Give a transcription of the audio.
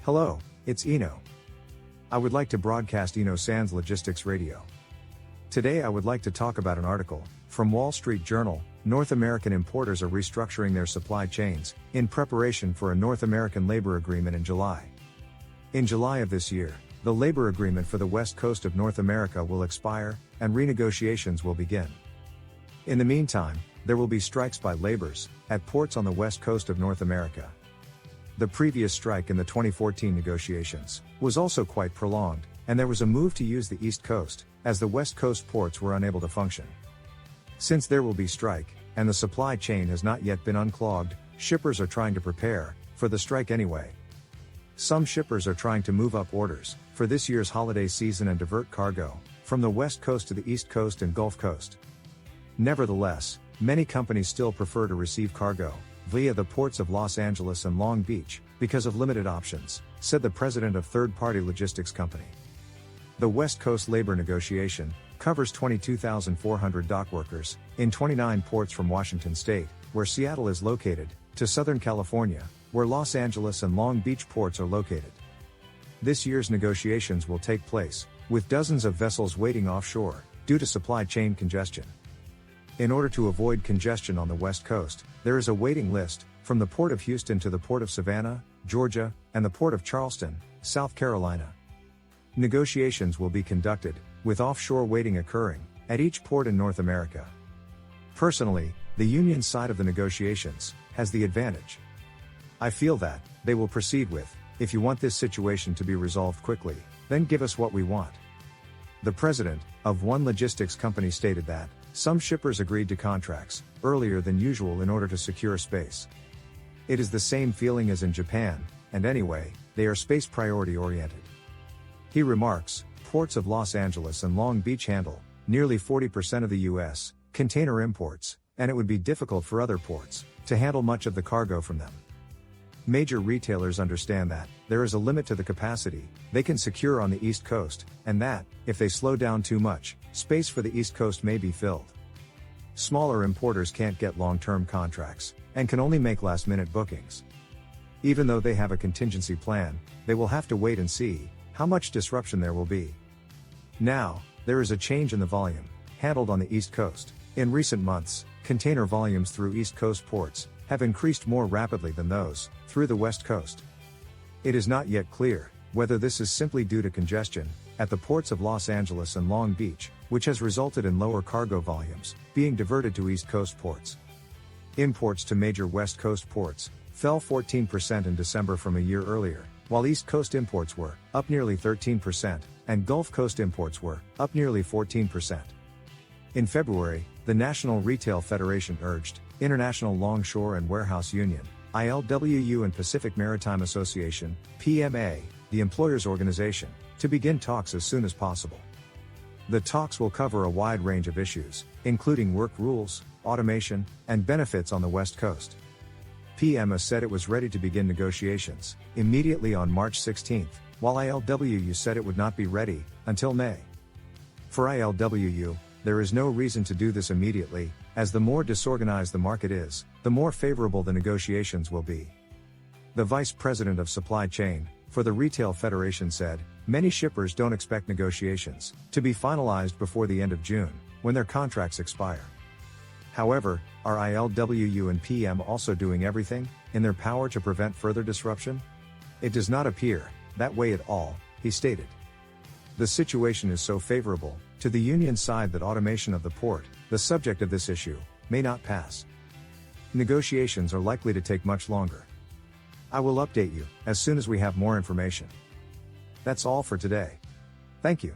Hello, it's Iino. I would like to broadcast Iino Sans Logistics Radio. Today I would like to talk about an article from Wall Street Journal. North American importers are restructuring their supply chains in preparation for a North American labor agreement in July. In July of this year, the labor agreement for the west coast of North America will expire, and renegotiations will begin. In the meantime, there will be strikes by laborers at ports on the west coast of North America. The previous strike in the 2014 negotiations was also quite prolonged, and there was a move to use the East Coast, as the West Coast ports were unable to function. Since there will be strike, and the supply chain has not yet been unclogged, shippers are trying to prepare for the strike anyway. Some shippers are trying to move up orders for this year's holiday season and divert cargo from the West Coast to the East Coast and Gulf Coast. Nevertheless, many companies still prefer to receive cargo via the ports of Los Angeles and Long Beach because of limited options, said the president of third-party logistics company. The West Coast labor negotiation covers 22,400 dock workers in 29 ports from Washington State, where Seattle is located, to Southern California, where Los Angeles and Long Beach ports are located. This year's negotiations will take place with dozens of vessels waiting offshore due to supply chain congestion. In order to avoid congestion on the West Coast, there is a waiting list from the Port of Houston to the Port of Savannah, Georgia, and the Port of Charleston, South Carolina. Negotiations will be conducted with offshore waiting occurring at each port in North America. Personally, the union side of the negotiations has the advantage. I feel that they will proceed with, if you want this situation to be resolved quickly, then give us what we want. The president of one logistics company stated that some shippers agreed to contracts earlier than usual in order to secure space. It is the same feeling as in Japan, and anyway, they are space priority oriented. He remarks, ports of Los Angeles and Long Beach handle nearly 40% of the U.S. container imports, and it would be difficult for other ports to handle much of the cargo from them. Major retailers understand that there is a limit to the capacity they can secure on the East Coast, and that, if they slow down too much, space for the East Coast may be filled. Smaller importers can't get long-term contracts, and can only make last-minute bookings. Even though they have a contingency plan, they will have to wait and see how much disruption there will be. Now, there is a change in the volume handled on the East Coast. In recent months, container volumes through East Coast ports have increased more rapidly than those through the West Coast. It is not yet clear whether this is simply due to congestion at the ports of Los Angeles and Long Beach, which has resulted in lower cargo volumes being diverted to East Coast ports. Imports to major West Coast ports fell 14% in December from a year earlier, while East Coast imports were up nearly 13%, and Gulf Coast imports were up nearly 14%. In February, the National Retail Federation urged International Longshore and Warehouse Union, ILWU, and Pacific Maritime Association, PMA, the employers' organization, to begin talks as soon as possible. The talks will cover a wide range of issues, including work rules, automation, and benefits on the West Coast. PMA said it was ready to begin negotiations immediately on March 16, while ILWU said it would not be ready until May. For ILWU, there is no reason to do this immediately, as the more disorganized the market is, the more favorable the negotiations will be. The vice president of supply chain for the Retail Federation said, many shippers don't expect negotiations to be finalized before the end of June, when their contracts expire. However, are ILWU and PM also doing everything in their power to prevent further disruption? It does not appear that way at all, he stated. The situation is so favorable to the union side that automation of the port, the subject of this issue, may not pass. Negotiations are likely to take much longer. I will update you as soon as we have more information. That's all for today. Thank you.